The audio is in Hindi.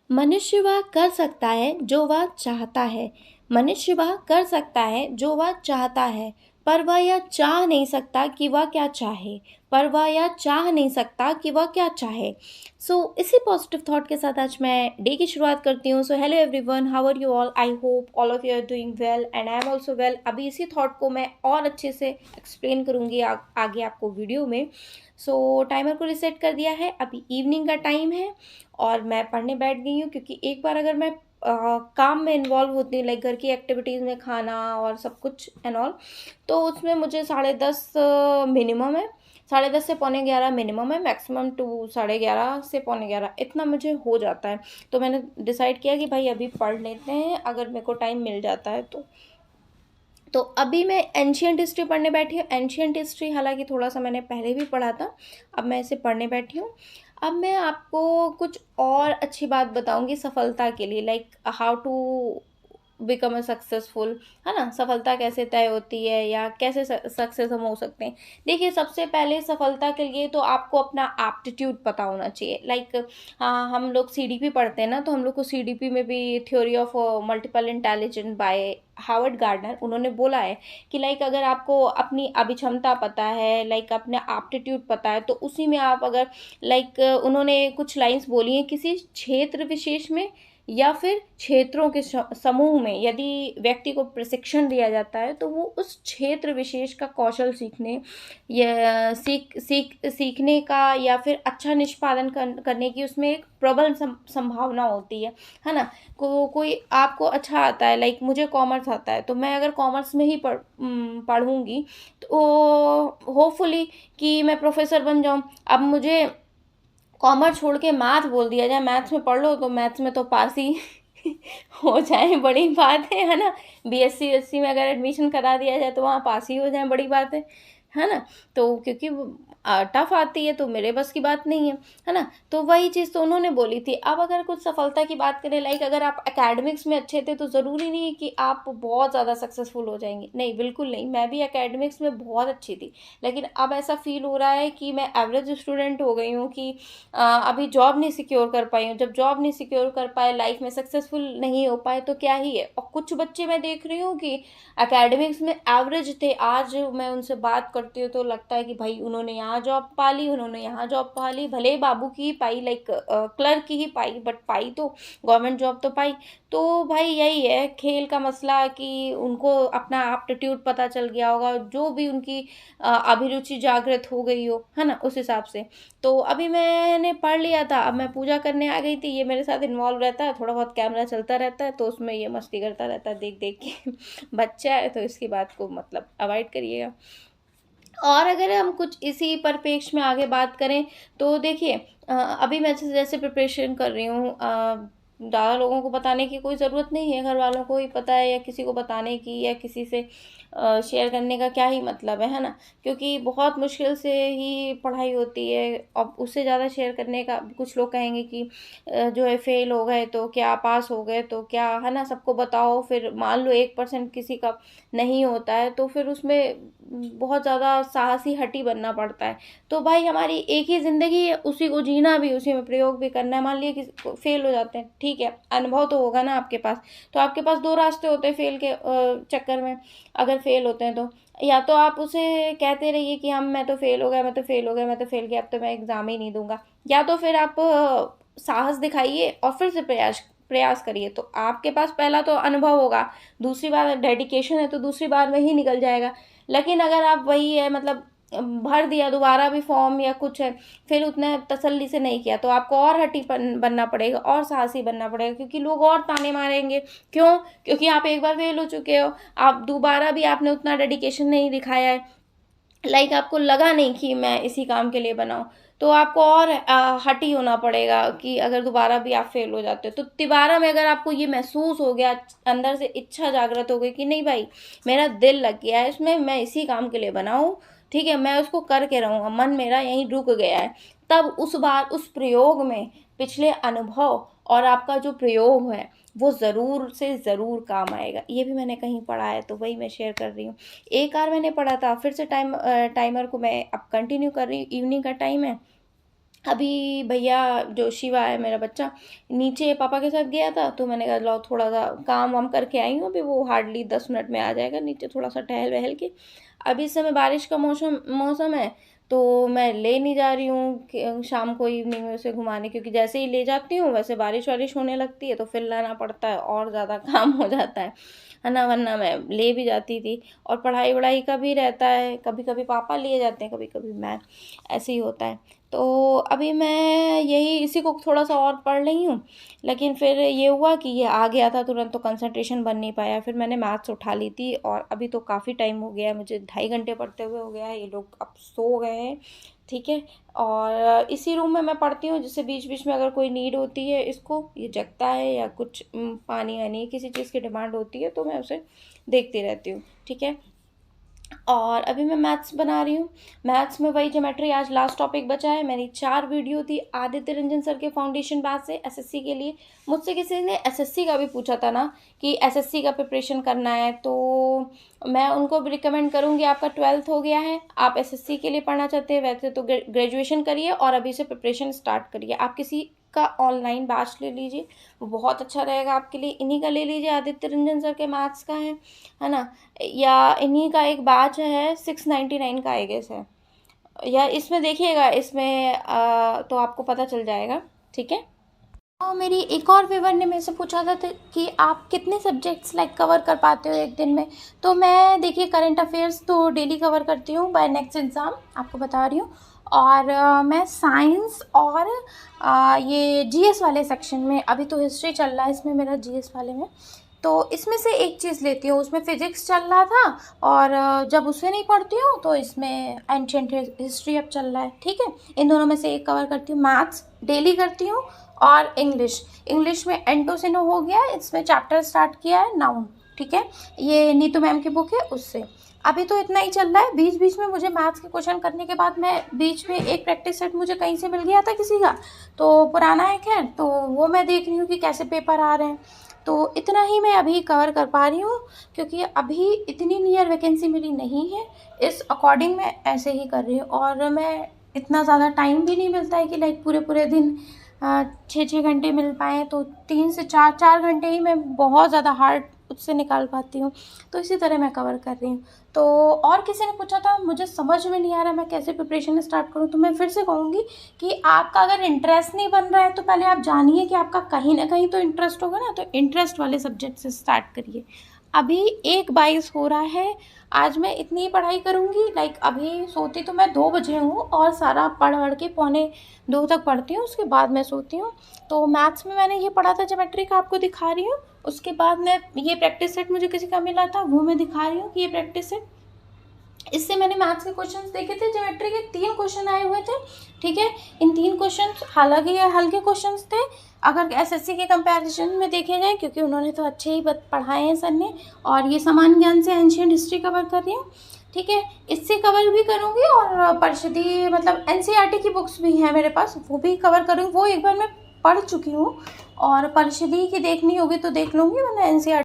मनुष्य वह कर सकता है जो वह चाहता है। मनुष्य वह कर सकता है जो वह चाहता है, पर वह यह चाह नहीं सकता कि वह क्या चाहे। इसी पॉजिटिव थॉट के साथ आज मैं डे की शुरुआत करती हूँ। So hello everyone, how are you all? I hope all of you are doing well and I am also well. अभी इसी थॉट को मैं और अच्छे से एक्सप्लेन करूँगी आगे आपको वीडियो में। टाइमर को रिसेट कर दिया है, अभी इवनिंग का टाइम है और मैं पढ़ने बैठ गई हूँ, क्योंकि एक बार अगर मैं काम में इन्वॉल्व होती हूँ, लाइक घर की एक्टिविटीज़ में, खाना और सब कुछ एंड ऑल, तो उसमें मुझे 10:30 मिनिमम है, 10:30 से 11:15 मिनिमम है, मैक्सिमम टू 11:30 से 11:15 इतना मुझे हो जाता है। तो मैंने डिसाइड किया कि भाई अभी पढ़ लेते हैं, अगर मेरे को टाइम मिल जाता है तो अभी मैं एंशियंट हिस्ट्री पढ़ने बैठी हूँ। एंशियंट हिस्ट्री हालांकि थोड़ा सा मैंने पहले भी पढ़ा था, अब मैं इसे पढ़ने बैठी हूँ। अब मैं आपको कुछ और अच्छी बात बताऊंगी सफलता के लिए, like how to become a successful, है ना। सफलता कैसे तय होती है या कैसे सक्सेस हम हो सकते हैं। देखिए, सबसे पहले सफलता के लिए तो आपको अपना एप्टीट्यूड पता होना चाहिए। लाइक हम लोग सीडीपी पढ़ते हैं ना, तो हम लोग को सीडीपी में भी theory of multiple intelligence by Howard Gardner, उन्होंने बोला है कि लाइक अगर आपको अपनी अभिक्षमता पता है, लाइक अपना एप्टीट्यूड पता है, तो उसी में आप अगर लाइक उन्होंने कुछ लाइंस बोली हैं, किसी क्षेत्र विशेष में या फिर क्षेत्रों के समूह में यदि व्यक्ति को प्रशिक्षण दिया जाता है, तो वो उस क्षेत्र विशेष का कौशल सीखने या सीखने का या फिर अच्छा निष्पादन करने की उसमें एक प्रबल संभावना होती है ना। कोई आपको अच्छा आता है, लाइक मुझे कॉमर्स आता है, तो मैं अगर कॉमर्स में ही पढ़ूंगी तो होपफुली कि मैं प्रोफेसर बन जाऊं। अब मुझे कॉमर्स छोड़ के मैथ बोल दिया जाए, मैथ्स में पढ़ लो, तो मैथ्स में तो पास ही हो जाए, बड़ी बात है ना। बीएससी में अगर एडमिशन करा दिया जाए तो वहाँ पास ही हो जाए, बड़ी बात है ना। तो क्योंकि टफ आती है तो मेरे बस की बात नहीं है ना। तो वही चीज़ तो उन्होंने बोली थी। अब अगर कुछ सफलता की बात करें, लाइक अगर आप एकेडमिक्स में अच्छे थे तो ज़रूरी नहीं है कि आप बहुत ज़्यादा सक्सेसफुल हो जाएंगे, नहीं, बिल्कुल नहीं। मैं भी एकेडमिक्स में बहुत अच्छी थी, लेकिन अब ऐसा फील हो रहा है कि मैं एवरेज स्टूडेंट हो गई हूँ, कि अभी जॉब नहीं सिक्योर कर पाई हूँ। जब जॉब नहीं सिक्योर कर पाए, लाइफ में सक्सेसफुल नहीं हो पाए, तो क्या ही है। और कुछ बच्चे मैं देख रही हूँ कि एकेडमिक्स में एवरेज थे, आज मैं उनसे बात करती हूँ तो लगता है कि भाई उन्होंने यहाँ जॉब पा ली, उन्होंने यहाँ जॉब पा ली, भले ही बाबू की ही पाई, लाइक क्लर्क की ही पाई, बट पाई तो गवर्नमेंट जॉब तो पाई। तो भाई यही है खेल का मसला, कि उनको अपना एप्टीट्यूड पता चल गया होगा, जो भी उनकी अभिरुचि जागृत हो गई हो, है ना, उस हिसाब से। तो अभी मैंने पढ़ लिया था, अब मैं पूजा करने आ गई थी। ये मेरे साथ इन्वॉल्व रहता है, थोड़ा बहुत कैमरा चलता रहता है, तो उसमें ये मस्ती करता रहता है देख देख के बच्चा है तो इसकी बात को मतलब अवॉइड करिएगा। और अगर हम कुछ इसी परिप्रेक्ष्य में आगे बात करें तो देखिए, अभी मैं जैसे प्रिपरेशन कर रही हूँ, ज़्यादा लोगों को बताने की कोई ज़रूरत नहीं है, घर वालों को ही पता है, या किसी को बताने की या किसी से शेयर करने का क्या ही मतलब है ना। क्योंकि बहुत मुश्किल से ही पढ़ाई होती है, अब उससे ज़्यादा शेयर करने का, कुछ लोग कहेंगे कि जो है फेल हो गए तो क्या, पास हो गए तो क्या, है ना, सबको बताओ। फिर मान लो 1% किसी का नहीं होता है, तो फिर उसमें बहुत ज़्यादा साहसी हटी बनना पड़ता है। तो भाई हमारी एक ही ज़िंदगी है, उसी को जीना भी, उसी में प्रयोग भी करना है। मान लिया कि फेल हो जाते हैं, ठीक है, अनुभव तो होगा ना आपके पास, तो आपके पास दो रास्ते होते हैं फेल के चक्कर में। अगर फेल होते हैं तो या तो आप उसे कहते रहिए कि हम मैं तो फेल हो गया, मैं तो फेल हो गया, मैं तो फेल गया, अब तो मैं एग्ज़ाम ही नहीं दूंगा। या तो फिर आप साहस दिखाइए और फिर से प्रयास प्रयास करिए, तो आपके पास पहला तो अनुभव होगा, दूसरी बार डेडिकेशन है तो दूसरी बार में ही निकल जाएगा। लेकिन अगर आप वही है, मतलब भर दिया दोबारा भी फॉर्म या कुछ है, फिर उतना तसल्ली से नहीं किया, तो आपको और हटी बनना पड़ेगा और साहसी बनना पड़ेगा, क्योंकि लोग और ताने मारेंगे। क्यों? क्योंकि आप एक बार फेल हो चुके हो, आप दोबारा भी आपने उतना डेडिकेशन नहीं दिखाया है, लाइक आपको लगा नहीं कि मैं इसी काम के लिए बनाऊं, तो आपको और हटी होना पड़ेगा। कि अगर दोबारा भी आप फेल हो जाते हो, तो तिबारा में अगर आपको ये महसूस हो गया, अंदर से इच्छा जागृत हो गई कि नहीं भाई, मेरा दिल लग गया है इसमें, मैं इसी काम के लिए बनाऊं, ठीक है, मैं उसको करके रहूंगा, मन मेरा यहीं रुक गया है, तब उस बार उस प्रयोग में पिछले अनुभव और आपका जो प्रयोग है वो ज़रूर से ज़रूर काम आएगा। ये भी मैंने कहीं पढ़ा है, तो वही मैं शेयर कर रही हूँ। एक बार मैंने पढ़ा था, फिर से टाइमर को मैं अब कंटिन्यू कर रही हूँ। इवनिंग का टाइम है, अभी भैया जो शिवा है मेरा बच्चा नीचे पापा के साथ गया था, तो मैंने कहा लो थोड़ा सा काम वाम करके आई हूँ, अभी वो हार्डली 10 मिनट में आ जाएगा नीचे, थोड़ा सा टहल वहल के। अभी इस समय बारिश का मौसम मौसम है, तो मैं ले नहीं जा रही हूँ शाम को इवनिंग में उसे घुमाने, क्योंकि जैसे ही ले जाती हूँ वैसे बारिश वारिश होने लगती है, तो फिर लाना पड़ता है और ज़्यादा काम हो जाता है ना, वरना मैं ले भी जाती थी। और पढ़ाई वढ़ाई का भी रहता है, कभी कभी पापा लिए जाते हैं, कभी कभी मैं, ऐसे ही होता है। तो अभी मैं यही इसी को थोड़ा सा और पढ़ रही हूँ, लेकिन फिर ये हुआ कि ये आ गया था तुरंत, तो कंसंट्रेशन बन नहीं पाया, फिर मैंने मैथ्स उठा ली थी, और अभी तो काफ़ी टाइम हो गया है, मुझे 2.5 घंटे पढ़ते हुए हो गया है, ये लोग अब सो गए हैं। ठीक है। और इसी रूम में मैं पढ़ती हूँ, जिससे बीच बीच में अगर कोई नीड होती है, इसको ये जगता है या कुछ पानी वानी किसी चीज़ की डिमांड होती है, तो मैं उसे देखती रहती हूँ। ठीक है। और अभी मैं मैथ्स बना रही हूँ। मैथ्स में वही ज्योमेट्री, आज लास्ट टॉपिक बचा है। मेरी 4 वीडियो थी आदित्य रंजन सर के फाउंडेशन बैच से एसएससी के लिए। मुझसे किसी ने एसएससी का भी पूछा था ना कि एसएससी का प्रिपरेशन करना है, तो मैं उनको भी रिकमेंड करूँगी, आपका 12th हो गया है, आप एसएससी के लिए पढ़ना चाहते हैं, वैसे तो ग्रेजुएशन करिए और अभी से प्रिपरेशन स्टार्ट करिए। आप किसी का ऑनलाइन बैच ले लीजिए, वो बहुत अच्छा रहेगा आपके लिए। इन्हीं का ले लीजिए, आदित्य रंजन सर के मैथ्स का है ना, या इन्हीं का एक बैच है 699 का आई गेस है, या इसमें देखिएगा, इसमें तो आपको पता चल जाएगा। ठीक है। और मेरी एक और व्यूवर ने मेरे से पूछा था कि आप कितने सब्जेक्ट्स लाइक कवर कर पाते हो एक दिन में। तो मैं देखिए करंट अफेयर्स तो डेली कवर करती हूँ बाय नेक्स्ट एग्ज़ाम, आपको बता रही हूँ। और मैं साइंस और ये जीएस वाले सेक्शन में, अभी तो हिस्ट्री चल रहा है इसमें मेरा, जीएस वाले में तो इसमें से एक चीज़ लेती हूँ। उसमें फिजिक्स चल रहा था, और जब उसे नहीं पढ़ती हूँ तो इसमें एंशिएंट हिस्ट्री अब चल रहा है। ठीक है। इन दोनों में से एक कवर करती हूँ। मैथ्स डेली करती हूँ, और इंग्लिश में एंटोसिनो हो गया है, इसमें चैप्टर स्टार्ट किया है नाउन। ठीक है। ये नीतू मैम की बुक है उससे। अभी तो इतना ही चल रहा है। बीच बीच में मुझे मैथ्स के क्वेश्चन करने के बाद मैं बीच में एक प्रैक्टिस सेट मुझे कहीं से मिल गया था किसी का, तो पुराना है खैर, तो वो मैं देख रही हूँ कि कैसे पेपर आ रहे हैं। तो इतना ही मैं अभी कवर कर पा रही हूँ, क्योंकि अभी इतनी नियर वैकेंसी मेरी नहीं है, इस अकॉर्डिंग मैं ऐसे ही कर रही हूँ। और मैं इतना ज़्यादा टाइम भी नहीं मिलता है कि लाइक पूरे पूरे दिन 6-6 घंटे मिल पाएँ, तो 3 से 4 घंटे ही मैं बहुत ज़्यादा हार्ड उससे निकाल पाती हूँ। तो इसी तरह मैं कवर कर रही हूँ। तो और किसी ने पूछा था, मुझे समझ में नहीं आ रहा मैं कैसे प्रिपरेशन स्टार्ट करूँ, तो मैं फिर से कहूँगी कि आपका अगर इंटरेस्ट नहीं बन रहा है, तो पहले आप जानिए कि आपका कहीं ना कहीं तो इंटरेस्ट होगा ना, तो इंटरेस्ट वाले सब्जेक्ट से स्टार्ट करिए। अभी 1:22 हो रहा है, आज मैं इतनी ही पढ़ाई करूँगी। लाइक अभी सोती तो मैं 2 बजे हूँ, और सारा पढ़ के 1:45 तक पढ़ती हूँ, उसके बाद मैं सोती हूँ। तो मैथ्स में मैंने ये पढ़ा था ज्योमेट्री का, आपको दिखा रही हूँ। उसके बाद मैं ये प्रैक्टिस सेट मुझे किसी का मिला था, वो मैं दिखा रही हूँ कि ये प्रैक्टिस सेट, इससे मैंने मैथ्स के क्वेश्चंस देखे थे। ज्योमेट्री के 3 क्वेश्चन आए हुए थे। ठीक है। इन 3 क्वेश्चंस हालांकि ये हल्के क्वेश्चंस थे अगर एसएससी के कंपैरिजन में देखे जाए, क्योंकि उन्होंने तो अच्छे ही पढ़ाए हैं सर ने। और ये सामान्य ज्ञान से एंशिएंट हिस्ट्री कवर कर रही हूँ। ठीक है। इससे कवर भी करूँगी, और परिषदी मतलब एनसीईआरटी की बुक्स भी हैं मेरे पास, वो भी कवर करूँगी। वो एक बार मैं पढ़ चुकी हूँ, और परिषदी की देखनी होगी तो देख लूँगी, वरना एनसीईआरटी